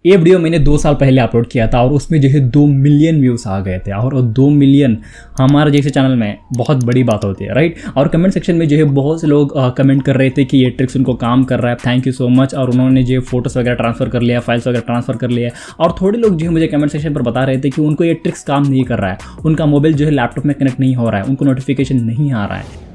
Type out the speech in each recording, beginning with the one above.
ये वीडियो मैंने 2 साल पहले अपलोड किया था और उसमें जो है 2 मिलियन व्यूज़ आ गए थे और 2 मिलियन हमारे जैसे चैनल में बहुत बड़ी बात होती है, राइट। और कमेंट सेक्शन में जो है बहुत से लोग कमेंट कर रहे थे कि ये ट्रिक्स उनको काम कर रहा है, थैंक यू सो मच। और उन्होंने जो फोटोज़ वगैरह ट्रांसफ़र कर लिया, फाइल्स वगैरह ट्रांसफ़र कर लिया। और थोड़े लोग जो है मुझे कमेंट सेक्शन पर बता रहे थे कि उनको ये ट्रिक्स काम नहीं कर रहा है, उनका मोबाइल जो है लैपटॉप में कनेक्ट नहीं हो रहा है, उनको नोटिफिकेशन नहीं आ रहा है।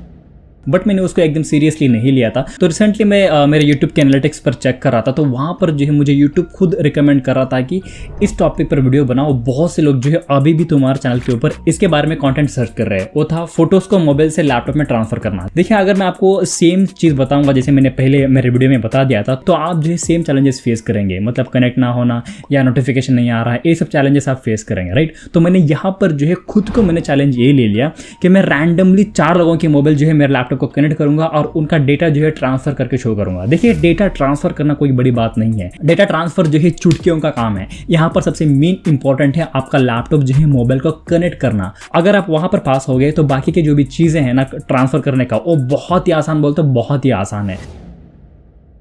बट मैंने उसको एकदम सीरियसली नहीं लिया था। तो रिसेंटली मैं मेरे यूट्यूब के एनालिटिक्स पर चेक कर रहा था, तो वहाँ पर जो है मुझे यूट्यूब खुद रिकमेंड कर रहा था कि इस टॉपिक पर वीडियो बनाओ। बहुत से लोग जो है अभी भी तुम्हारे चैनल के ऊपर इसके बारे में कंटेंट सर्च कर रहे हैं। वो था फोटोज़ को मोबाइल से लैपटॉप में ट्रांसफर करना। देखिए, अगर मैं आपको सेम चीज़ बताऊंगा जैसे मैंने पहले मेरे वीडियो में बता दिया था, तो आप जो है सेम चैलेंजेस फेस करेंगे, मतलब कनेक्ट ना होना या नोटिफिकेशन नहीं आ रहा है, ये सब चैलेंजेस आप फेस करेंगे, राइट। तो मैंने यहाँ पर जो है खुद को मैंने चैलेंज ये ले लिया कि मैं रैंडमली 4 लोगों के मोबाइल जो है मेरे लैपटॉप को कनेक्ट करूंगा और उनका डेटा जो है ट्रांसफर करके शो करूंगा। देखिए, डेटा ट्रांसफर करना कोई बड़ी बात नहीं है। डेटा ट्रांसफर जो है चुटकियों का काम है। यहाँ पर सबसे मेन इंपॉर्टेंट है आपका लैपटॉप जो है मोबाइल को कनेक्ट करना। अगर आप वहां पर पास हो गए तो बाकी के जो भी चीजें हैं ना ट्रांसफर करने का, वो बहुत ही आसान, बोलते बहुत ही आसान है।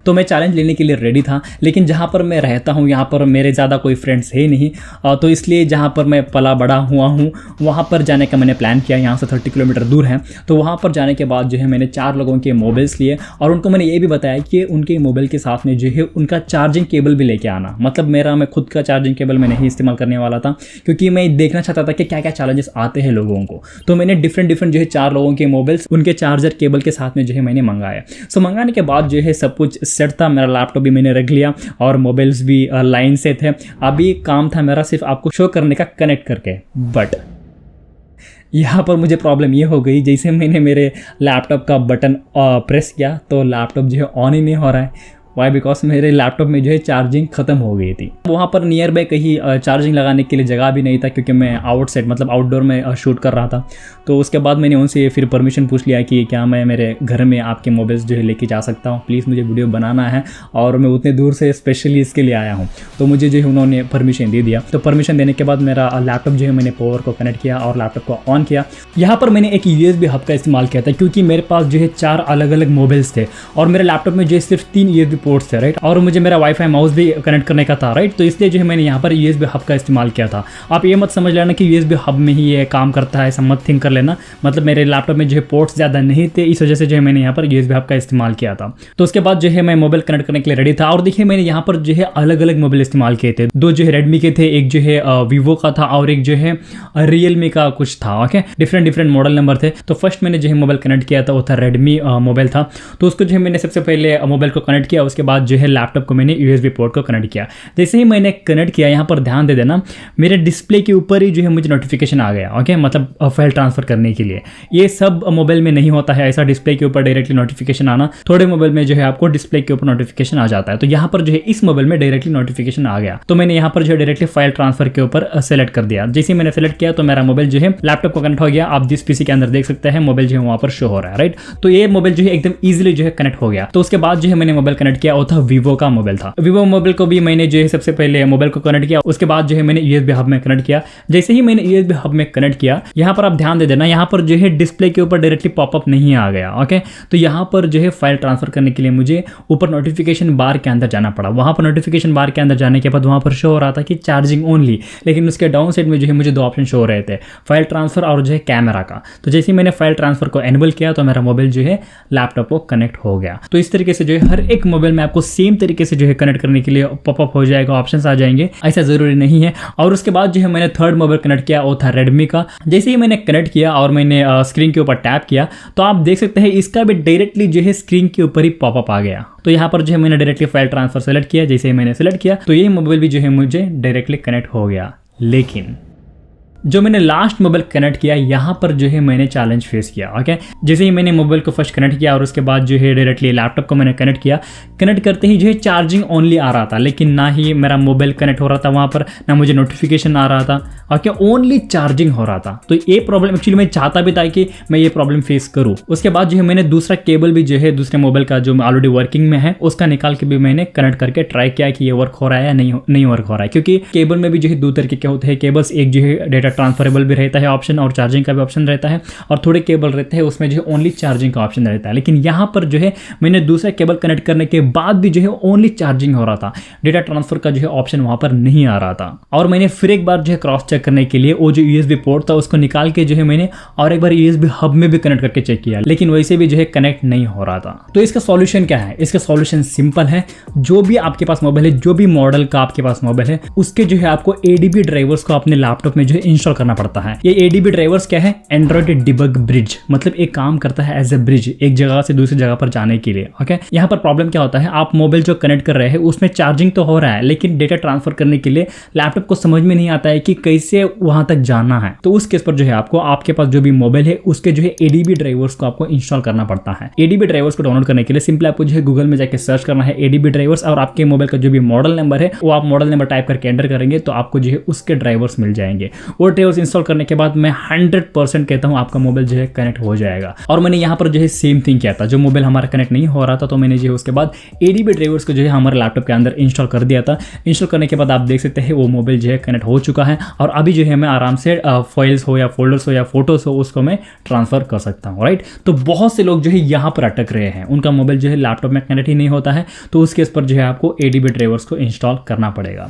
तो मैं चैलेंज लेने के लिए रेडी था, लेकिन जहाँ पर मैं रहता हूँ यहाँ पर मेरे ज़्यादा कोई फ्रेंड्स है नहीं, तो इसलिए जहाँ पर मैं पला बड़ा हुआ हूँ वहाँ पर जाने का मैंने प्लान किया। यहाँ से 30 किलोमीटर दूर है। तो वहाँ पर जाने के बाद जो है मैंने 4 लोगों के मोबाइल्स लिए और उनको मैंने ये भी बताया कि उनके मोबाइल के साथ में जो है उनका चार्जिंग केबल भी लेके आना। मतलब मैं खुद का चार्जिंग केबल मैं नहीं इस्तेमाल करने वाला था, क्योंकि मैं देखना चाहता था कि क्या क्या चैलेंजेस आते हैं लोगों को। तो मैंने डिफरेंट जो है 4 लोगों के मोबाइल्स उनके चार्जर केबल के साथ में जो है मैंने मंगाया। सो मंगाने के बाद जो है सब कुछ सेट था, मेरा लैपटॉप भी मैंने रख लिया और मोबाइल्स भी लाइन से थे। अभी काम था मेरा सिर्फ आपको शो करने का कनेक्ट करके। बट यहाँ पर मुझे प्रॉब्लम ये हो गई, जैसे मैंने मेरे लैपटॉप का बटन प्रेस किया तो लैपटॉप जो है ऑन ही नहीं हो रहा है। वाई? बिकॉज मेरे लैपटॉप में जो है चार्जिंग खत्म हो गई थी। वहाँ पर नियर बाय कहीं चार्जिंग लगाने के लिए जगह भी नहीं था, क्योंकि मैं आउटसाइड मतलब आउटडोर में शूट कर रहा था। तो उसके बाद मैंने उनसे फिर परमिशन पूछ लिया कि क्या मैं मेरे घर में आपके मोबाइल्स जो है लेके जा सकता हूँ, प्लीज़ मुझे वीडियो बनाना है और मैं उतने दूर से स्पेशली इसके लिए आया हूँ। तो मुझे जो है उन्होंने परमिशन दे दिया। तो परमिशन देने के बाद मेरा लैपटॉप जो है मैंने पावर को कनेक्ट किया और लैपटॉप को ऑन किया। यहाँ पर मैंने एक USB हब का इस्तेमाल किया था, क्योंकि मेरे पास जो है 4 अलग अलग मोबाइल्स थे और मेरे लैपटॉप में जो है सिर्फ 3 USB पोर्ट्स थे, राइट। और मुझे मेरा वाईफाई माउस भी कनेक्ट करने का था, राइट। तो इसलिए जो है मैंने यहाँ पर USB हब का इस्तेमाल किया था। आप ये मत समझ लेना कि USB हब में ही ये काम करता है, ऐसा मत थिंक कर लेना। मतलब मेरे लैपटॉप में जो है पोर्ट्स ज़्यादा नहीं थे, इस वजह से जो है मैंने यहाँ पर USB हब का इस्तेमाल किया था। तो उसके बाद जो है मैं मोबाइल कनेक्ट करने के लिए रेडी था। और देखिए, मैंने यहाँ पर जो है अलग अलग मोबाइल इस्तेमाल किए थे। 2 जो है रेडमी के थे, एक जो है वीवो का था और एक जो है रियलमी का कुछ था। ओके, डिफरेंट मॉडल नंबर थे। तो फर्स्ट मैंने जो है मोबाइल कनेक्ट किया था वो था रेडमी मोबाइल था। तो उसको जो है मैंने सबसे पहले मोबाइल को कनेक्ट किया, उसके बाद जो है लैपटॉप को मैंने USB पोर्ट को कनेक्ट किया। जैसे ही मैंने कनेक्ट किया, यहाँ पर ध्यान दे देना, मेरे डिस्प्ले के ऊपर ही जो है मुझे नोटिफिकेशन आ गया। ओके, मतलब फाइल ट्रांसफर करने के लिए। ये सब मोबाइल में नहीं होता है ऐसा डिस्प्ले के ऊपर डायरेक्टली नोटिफिकेशन आना। थोड़े मोबाइल में जो है आपको डिस्प्ले के ऊपर नोटिफिकेशन आ जाता है। तो यहाँ पर जो है इस मोबाइल में डायरेक्टली नोटिफिकेशन आ गया। तो मैंने यहाँ पर जो है डायरेक्टली फाइल ट्रांसफर के ऊपर सेलेक्ट कर दिया। जैसे मैंने सेलेक्ट किया तो मेरा मोबाइल जो है लैपटॉप को कनेक्ट हो गया। आप जिस पीसी के अंदर देख सकते हैं मोबाइल जो है वहाँ पर शो हो रहा है, राइट। तो ये मोबाइल जो है एकदम ईजिली जो है कनेक्ट हो गया। तो उसके बाद जो है मैंने मोबाइल कनेक्ट किया, वो था वीवो का मोबाइल था। वीवो मोबाइल को भी मैंने जो है सबसे पहले मोबाइल को कनेक्ट किया, उसके बाद जो है मैंने USB हब में कनेक्ट किया। जैसे ही मैंने USB हब में कनेक्ट किया, यहाँ पर आप ध्यान दे देना, यहाँ पर जो है डिस्प्ले के ऊपर डायरेक्टली पॉपअप नहीं आ गया। ओके, तो यहाँ पर जो है फाइल ट्रांसफर करने के लिए मुझे ऊपर नोटिफिकेशन बार के अंदर जाना पड़ा। वहाँ पर नोटिफिकेशन बार के अंदर जाने के बाद वहाँ पर शो हो रहा था कि चार्जिंग ओनली, लेकिन उसके डाउन साइड में जो है मुझे 2 ऑप्शन शो हो रहे थे, फाइल ट्रांसफर और जो है कैमरा का। तो जैसे ही मैंने फाइल ट्रांसफर को एनेबल किया तो मेरा मोबाइल जो है लैपटॉप को कनेक्ट हो गया। तो इस तरीके से जो है हर एक मोबाइल में आपको सेम तरीके से जो है कनेक्ट करने के लिए पॉपअप हो जाएगा, ऑप्शंस आ जाएंगे, ऐसा जरूरी नहीं है। और उसके बाद जो है मैंने 3rd मोबाइल कनेक्ट किया, वो था रेडमी का। जैसे ही मैंने कनेक्ट किया और मैंने स्क्रीन के ऊपर टैप किया तो आप देख सकते हैं इसका भी डायरेक्टली जो है स्क्रीन के ऊपर ही पॉपअप आ गया। तो यहाँ पर जो है मैंने डायरेक्टली फाइल ट्रांसफर सेलेक्ट किया। जैसे ही मैंने सेलेक्ट किया तो ये मोबाइल भी जो है मुझे डायरेक्टली कनेक्ट हो गया। लेकिन जो मैंने लास्ट मोबाइल कनेक्ट किया, यहाँ पर जो है मैंने चैलेंज फेस किया। ओके, जैसे ही मैंने मोबाइल को फर्स्ट कनेक्ट किया और उसके बाद जो है डायरेक्टली लैपटॉप को मैंने कनेक्ट किया, कनेक्ट करते ही जो है चार्जिंग ओनली आ रहा था, लेकिन ना ही मेरा मोबाइल कनेक्ट हो रहा था वहाँ पर, ना मुझे नोटिफिकेशन आ रहा था। ओके, ओनली चार्जिंग हो रहा था। तो ये प्रॉब्लम एक्चुअली मैं चाहता भी था कि मैं ये प्रॉब्लम फेस करूँ। उसके बाद जो है मैंने दूसरा केबल भी जो है दूसरे मोबाइल का जो ऑलरेडी वर्किंग में है उसका निकाल के भी मैंने कनेक्ट करके ट्राई किया कि ये वर्क हो रहा है या नहीं वर्क हो रहा है, क्योंकि केबल में भी जो है दो तरीके के होते हैं केबल्स। एक जो है डेटा ट्रांसफरेबल भी रहता है ऑप्शन और चार्जिंग का भी ऑप्शन रहता है, और थोड़े केबल रहते हैं उसमें जो है ओनली चार्जिंग का ऑप्शन रहता है। लेकिन यहाँ पर जो है मैंने दूसरा केबल कनेक्ट करने के बाद भी जो है ओनली चार्जिंग हो रहा था, डेटा ट्रांसफर का जो है ऑप्शन वहां पर नहीं आ रहा था। और मैंने फिर एक बार जो है क्रॉस चेक करने के लिए वो जो यूएसबी पोर्ट था उसको निकाल के जो है मैंने और एक बार यूएसबी हब में भी कनेक्ट करके चेक किया, लेकिन वैसे भी जो है कनेक्ट नहीं हो रहा था। तो इसका सॉल्यूशन क्या है? इसका सॉल्यूशन सिंपल है। जो भी आपके पास मोबाइल है, जो भी मॉडल का आपके पास मोबाइल है, उसके जो है आपको एडीबी ड्राइवर्स को अपने लैपटॉप में जो है इंस्टॉल करना पड़ता है। ये एडीबी ड्राइवर्स क्या है? एंड्रॉइड डिबग ब्रिज, मतलब एक काम करता है एज ए ब्रिज एक जगह से दूसरी जगह पर जाने के लिए। ओके, यहाँ पर प्रॉब्लम क्या होता है, आप मोबाइल जो कनेक्ट कर रहे हैं उसमें चार्जिंग तो हो रहा है, लेकिन डेटा ट्रांसफर करने के लिए लैपटॉप को समझ में नहीं आता है कि कैसे वहां तक जाना है। तो उस केस पर जो है आपको आपके पास जो भी मोबाइल है उसके जो है एडीबी ड्राइवर्स को आपको इंस्टॉल करना पड़ता है। एडीबी ड्राइवर्स को डाउनलोड करने के लिए सिंपली आपको जो है गूगल में जाकर सर्च करना है एडीबी ड्राइवर्स, और आपके मोबाइल का जो भी मॉडल नंबर है वो आप मॉडल नंबर टाइप करके एंटर करेंगे तो आपको जो है उसके ड्राइवर्स मिल जाएंगे। वो ड्राइवर्स इंस्टॉल करने के बाद मैं 100% कहता हूँ आपका मोबाइल जो है कनेक्ट हो जाएगा। और मैंने यहाँ पर जो है सेम थिंग किया था, जो मोबाइल हमारा कनेक्ट नहीं हो रहा था तो मैंने जो है उसके बाद एडीबी ड्राइवर्स को जो है हमारे लैपटॉप के अंदर इंस्टॉल कर दिया था। इंस्टॉल करने के बाद आप देख सकते हैं वो मोबाइल जो है कनेक्ट हो चुका है, और अभी जो है मैं आराम से फाइल्स हो या फोल्डर्स हो या फोटोज हो उसको मैं ट्रांसफर कर सकता हूँ, राइट। तो बहुत से लोग जो है यहाँ पर अटक रहे हैं, उनका मोबाइल जो है लैपटॉप में कनेक्ट ही नहीं होता है, तो उस केस पर जो है आपको एडीबी ड्राइवर्स को इंस्टॉल करना पड़ेगा।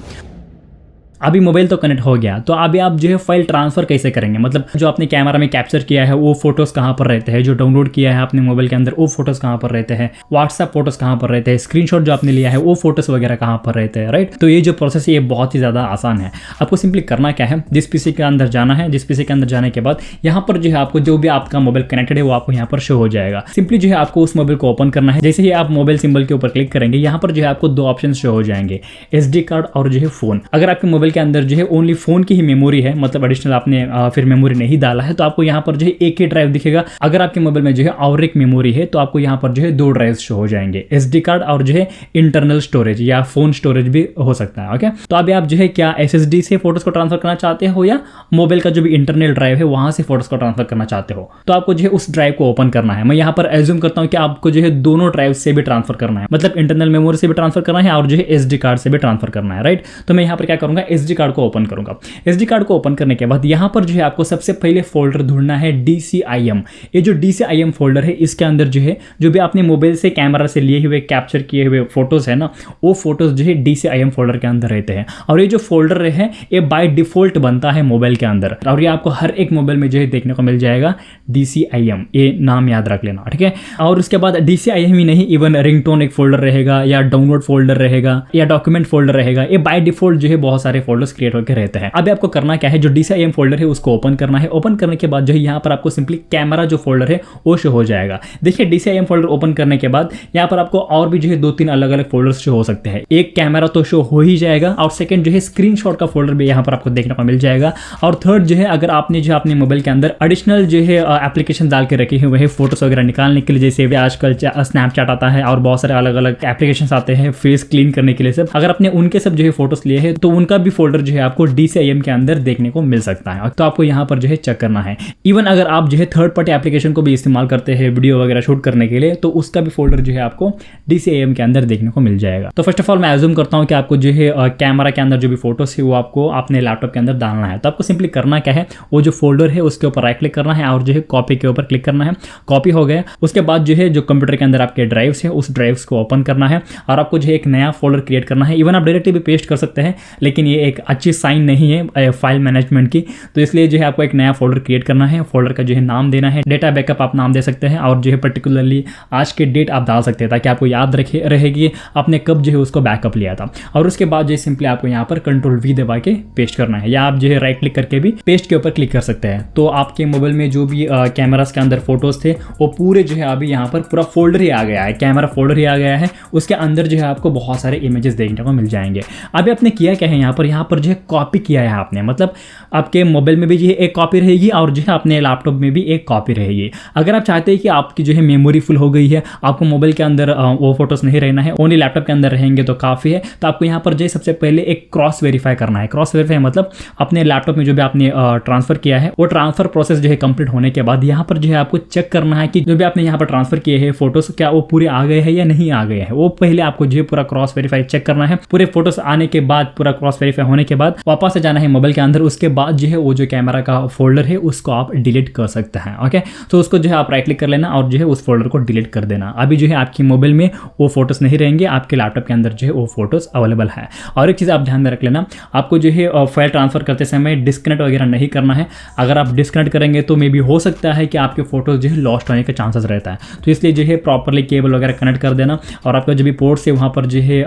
अभी मोबाइल तो कनेक्ट हो गया, तो अभी आप जो है फाइल ट्रांसफर कैसे करेंगे? मतलब जो आपने कैमरा में कैप्चर किया है वो फोटोज कहाँ पर रहते हैं, जो डाउनलोड किया है आपने मोबाइल के अंदर वो फोटोज कहाँ पर रहते हैं, व्हाट्सएप फोटोज कहाँ पर रहते हैं, स्क्रीनशॉट जो आपने लिया है वो फोटोज वगैरह कहाँ पर रहते हैं, राइट। तो ये जो प्रोसेस है ये बहुत ही ज़्यादा आसान है। आपको सिंपली करना क्या है, जिस पीसी के अंदर जाना है, जिस पीसी के अंदर जाने के बाद यहाँ पर जो है आपको जो भी आपका मोबाइल कनेक्टेड है वो आपको यहाँ पर शो हो जाएगा। सिंपली जो है आपको उस मोबाइल को ओपन करना है। जैसे ही आप मोबाइल सिंबल के ऊपर क्लिक करेंगे यहाँ पर जो है आपको दो ऑप्शन शो हो जाएंगे, SD कार्ड और जो है फोन। अगर आपके मोबाइल के अंदर जो है ओनली फोन की ही मेमोरी है, मतलब एडिशनल आपने फिर मेमोरी नहीं डाला है, तो आपको यहाँ पर जो है एक ही ड्राइव दिखेगा। अगर आपके मोबाइल में जो है और एक मेमोरी है तो आपको यहाँ पर जो है दो ड्राइव शो हो जाएंगे, SD कार्ड और जो है इंटरनल स्टोरेज या फोन स्टोरेज भी हो सकता है। ओके, तो अभी आप जो है क्या SSD से फोटोज को ट्रांसफर करना चाहते हो या मोबाइल का जो भी इंटरनल ड्राइव है वहां से फोटोज को ट्रांसफर करना चाहते हो, तो आपको जो है उस ड्राइव को ओपन करना है। मैं यहाँ पर एज्यूम करता हूँ कि आपको जो है दोनों ड्राइव से भी ट्रांसफर करना है, मतलब इंटरनल मेमोरी से भी ट्रांसफर करना है और जो है SD कार्ड से भी ट्रांसफर करना है, राइट। तो मैं यहाँ पर क्या करूंगा, SD कार्ड को ओपन करूंगा। SD कार्ड को ओपन करने के बाद यहाँ पर जो है आपको सबसे पहले फोल्डर ढूंढना है DCIM। ये जो DCIM फोल्डर है इसके अंदर जो है जो भी आपने मोबाइल से कैमरा से लिए हुए कैप्चर किए हुए फोटोज है ना, वो फोटोज जो है DCIM फोल्डर के अंदर रहते हैं। और ये जो फोल्डर है ये बाय डिफॉल्ट बनता है मोबाइल के अंदर, और ये आपको हर एक मोबाइल में जो है देखने को मिल जाएगा DCIM, ये नाम याद रख लेना, ठीक है। और उसके बाद DCIM ही नहीं, इवन रिंगटोन एक फोल्डर रहेगा या डाउनलोड फोल्डर रहेगा या डॉक्यूमेंट फोल्डर रहेगा। ये बाय डिफॉल्ट जो है बहुत सारे फोल्डर्स क्रिएट होकर रहते हैं। अभी आपको करना क्या है, जो DCIM फोल्डर है उसको ओपन करना है। ओपन करने के बाद जो है यहाँ पर आपको सिंपली कैमरा जो फोल्डर है वो शो हो जाएगा। देखिए DCIM फोल्डर ओपन करने के बाद यहाँ पर आपको और भी जो है 2-3 अलग अलग फोल्डर्स शो हो सकते हैं। एक कैमरा तो शो हो ही जाएगा, और सेकंड जो है स्क्रीनशॉट का फोल्डर भी यहाँ पर आपको देखने को मिल जाएगा। और थर्ड जो है अगर आपने जो अपने मोबाइल के अंदर एडिशनल जो है एप्लीकेशन डाल के रखे हुए हैं फोटोज वगैरह निकालने के लिए, जैसे भी आजकल स्नैपचैट आता है और बहुत सारे अलग अलग एप्लीकेशन आते हैं फेस क्लीन करने के लिए सब, अगर आपने उनके सब जो है फोटोज लिए हैं तो उनका भी फोल्डर जो है आपको DCIM के अंदर देखने को मिल सकता है। तो आपको यहाँ पर जो है चेक करना है। इवन अगर आप जो है थर्ड पार्टी एप्लीकेशन को भी इस्तेमाल करते हैं वीडियो वगैरह शूट करने के लिए, तो उसका भी फोल्डर जो है आपको DCIM के अंदर देखने को मिल जाएगा। तो फर्स्ट ऑफ ऑल मैं एज्यूम करता हूँ कि आपको जो है कैमरा के अंदर जो भी फोटोज है वो आपको अपने लैपटॉप के अंदर डालना है। तो आपको सिंपली करना क्या है, वो जो फोल्डर है उसके ऊपर राइट क्लिक करना है और जो है कॉपी के ऊपर क्लिक करना है। कॉपी हो गया, उसके बाद जो है जो कंप्यूटर के अंदर आपके ड्राइव्स है उस ड्राइव्स को ओपन करना है और आपको जो है एक नया फोल्डर क्रिएट करना है। इवन आप डायरेक्टली भी पेस्ट कर सकते हैं, लेकिन ये एक अच्छी साइन नहीं है फाइल मैनेजमेंट की, तो इसलिए जो है आपको एक नया फोल्डर क्रिएट करना है। फोल्डर का जो है नाम देना है, डेटा बैकअप आप नाम दे सकते हैं, और जो है पर्टिकुलरली आज के डेट आप डाल सकते हैं ताकि आपको याद रहेगी आपने कब जो है उसको बैकअप लिया था। और उसके बाद जो है सिंपली आपको यहाँ पर Ctrl+V दबा के पेस्ट करना है, या आप जो है राइट क्लिक करके भी पेस्ट के ऊपर क्लिक कर सकते हैं। तो आपके मोबाइल में जो भी कैमरास के अंदर फोटोज थे वो पूरे जो है अभी यहाँ पर पूरा फोल्डर ही आ गया है, कैमरा फोल्डर ही आ गया है। उसके अंदर जो है आपको बहुत सारे इमेजेस देखने को मिल जाएंगे। अभी आपने किया क्या है, यहाँ पर यहाँ पर जो है कॉपी किया है आपने, मतलब आपके मोबाइल में भी जो है एक कॉपी रहेगी और जो है अपने लैपटॉप में भी एक कॉपी रहेगी। अगर आप चाहते हैं कि आपकी जो है मेमोरी फुल हो गई है, आपको मोबाइल के अंदर वो फोटोज नहीं रहना है, ओनली लैपटॉप के अंदर रहेंगे तो काफ़ी है, तो आपको यहाँ पर जो है सबसे पहले एक क्रॉस वेरीफाई करना है। क्रॉस वेरीफाई मतलब अपने लैपटॉप में जो भी आपने ट्रांसफर किया है वो ट्रांसफर प्रोसेस जो है कंप्लीट होने के बाद यहाँ पर जो है आपको चेक करना है कि जो भी आपने यहाँ पर ट्रांसफर किए हैं फोटोज क्या वो पूरे आ गए हैं या नहीं आ गए हैं। वो पहले आपको जो है पूरा क्रॉस वेरीफाई चेक करना है। पूरे फोटोज आने के बाद, पूरा क्रॉस वेरीफाई होने के बाद वापस से जाना है मोबाइल के अंदर। उसके बाद जो है वो जो कैमरा का फोल्डर है उसको आप डिलीट कर सकते हैं। ओके, तो उसको जो है आप राइट क्लिक कर लेना और जो है उस फोल्डर को डिलीट कर देना। अभी जो है आपकी मोबाइल में वो फोटोज नहीं रहेंगे, आपके लैपटॉप के अंदर जो है वो फोटोज अवेलेबल है। और एक चीज़ आप ध्यान में रख लेना, आपको जो है फाइल ट्रांसफर करते समय डिस्कनेक्ट वगैरह नहीं करना है। अगर आप डिस्कनेक्ट करेंगे तो मे बी हो सकता है कि आपके फोटोज जो है लॉस्ट होने के चांसेस रहता है। तो इसलिए जो है प्रॉपरली केबल वगैरह कनेक्ट कर देना और आपका जो भी पोर्ट्स है वहाँ पर जो है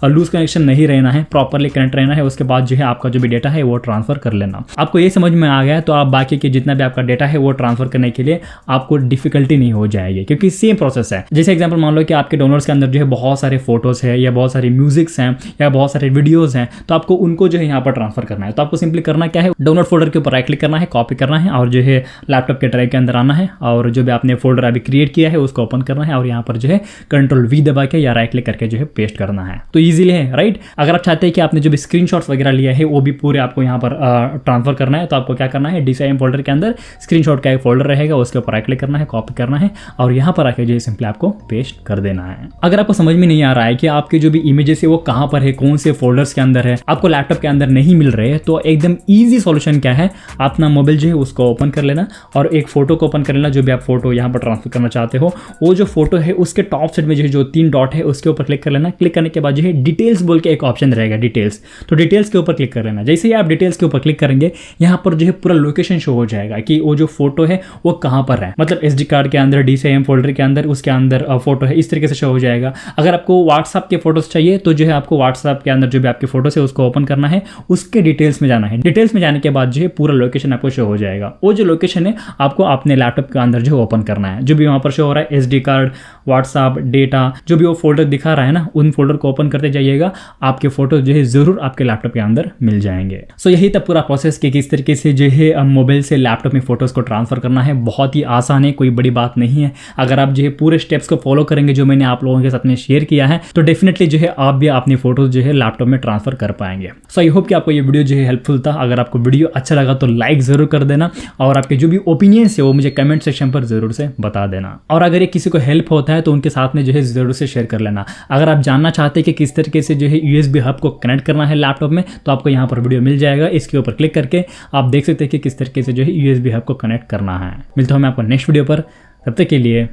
लूज कनेक्शन नहीं रहना है, प्रॉपरली कनेक्ट रहना है। उसके बाद जो है आपका जो भी डेटा है वो ट्रांसफर कर लेना। आपको ये समझ में आ गया तो आप बाकी के जितना भी आपका डेटा है वो ट्रांसफर करने के लिए आपको डिफिकल्टी नहीं हो जाएगी, क्योंकि सेम प्रोसेस है। जैसे एग्जांपल मान लो कि आपके डाउनलोड्स के अंदर जो है बहुत सारे फोटोज है या बहुत सारे म्यूजिक्स हैं या बहुत सारे वीडियोस हैं, तो आपको उनको जो है यहाँ पर ट्रांसफर करना है। तो आपको सिंपली करना क्या है, डाउनलोड फोल्डर के ऊपर राइट क्लिक करना है, कॉपी करना है और जो है लैपटॉप के ड्राइव के अंदर आना है और जो भी आपने फोल्डर अभी क्रिएट किया है उसको ओपन करना है और यहाँ पर जो है Ctrl+V दबा के या राइट क्लिक करके जो है पेस्ट करना है। तो ईजिली है, राइट। अगर आप चाहते हैं कि आपने जो भी स्क्रीनशॉट्स वगैरह लिया है वो भी पूरे आपको यहाँ पर ट्रांसफर करना है, तो आपको क्या करना है, DCIM फोल्डर के अंदर स्क्रीनशॉट का एक फोल्डर रहेगा, उसके ऊपर राइट क्लिक करना है, कॉपी करना है और यहाँ पर आके जो है सिंपली आपको पेस्ट कर देना है। अगर आपको समझ में नहीं आ रहा है कि आपके जो भी इमेजेस है वो कहाँ पर है, कौन से फोल्डर्स के अंदर है, आपको लैपटॉप के अंदर नहीं मिल रहे हैं, तो एकदम ईजी सॉल्यूशन क्या है, अपना मोबाइल जो है उसको ओपन कर लेना और एक फोटो को ओपन कर लेना। जो भी आप फोटो यहाँ पर ट्रांसफर करना चाहते हो वो जो फोटो है उसके टॉप साइड में जो 3 डॉट है उसके ऊपर क्लिक कर लेना। क्लिक करने के बाद जो है डिटेल्स बोल के एक ऑप्शन रहेगा, डिटेल्स, तो डिटेल्स के ऊपर क्लिक कर लेना। जैसे ही आप डिटेल्स के ऊपर क्लिक करेंगे यहाँ पर जो है पूरा लोकेशन शो हो जाएगा कि वो जो फोटो है वो कहाँ पर है, मतलब SD कार्ड के अंदर, DCIM फोल्डर के अंदर उसके अंदर फोटो है, इस तरीके से शो हो जाएगा। अगर आपको व्हाट्सएप के फोटोज चाहिए तो जो है आपको व्हाट्सएप के अंदर जो भी आपके फोटोज है उसको ओपन करना है, उसके डिटेल्स में जाना है। डिटेल्स में जाने के बाद जो है पूरा लोकेशन आपको शो हो जाएगा। वो जो लोकेशन है आपको अपने लैपटॉप के अंदर जो ओपन करना है। जो भी वहाँ पर शो हो रहा है SD कार्ड, व्हाट्सएप, डेटा, जो भी वो फोल्डर दिखा रहा है ना, उन फोल्डर को ओपन करते जाइएगा, आपके फोटो जो है जरूर आपके लैपटॉप के अंदर मिल जाएंगे। सो यही तब पूरा प्रोसेस कि किस तरीके से जो है मोबाइल से लैपटॉप में फोटोज को ट्रांसफर करना है। बहुत ही आसान है, कोई बड़ी बात नहीं है। अगर आप जो है पूरे स्टेप्स को फॉलो करेंगे जो मैंने आप लोगों के साथ में शेयर किया है, तो डेफिनेटली जो है आप भी अपनी फोटोज जो है लैपटॉप में ट्रांसफर कर पाएंगे। सो आई होप कि आपको ये वीडियो जो है हेल्पफुल था। अगर आपको वीडियो अच्छा लगा तो लाइक जरूर कर देना और आपके जो भी ओपिनियंस है वो मुझे कमेंट सेक्शन पर जरूर से बता देना। और अगर ये किसी को हेल्प होता है तो उनके साथ में जो है जरूर से शेयर कर लेना। अगर आप जानना चाहते हैं कि किस तरीके से जो है USB हब को कनेक्ट करना है लैपटॉप में, तो आपको यहाँ पर वीडियो मिल जाएगा। इसके ऊपर क्लिक करके आप देख सकते हैं कि किस तरीके से जो है USB हब को कनेक्ट करना है। मिलता हूँ मैं आपको नेक्स्ट वीडियो पर, तब तक के लिए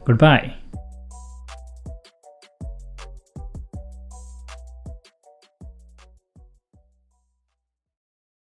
गुड बाय।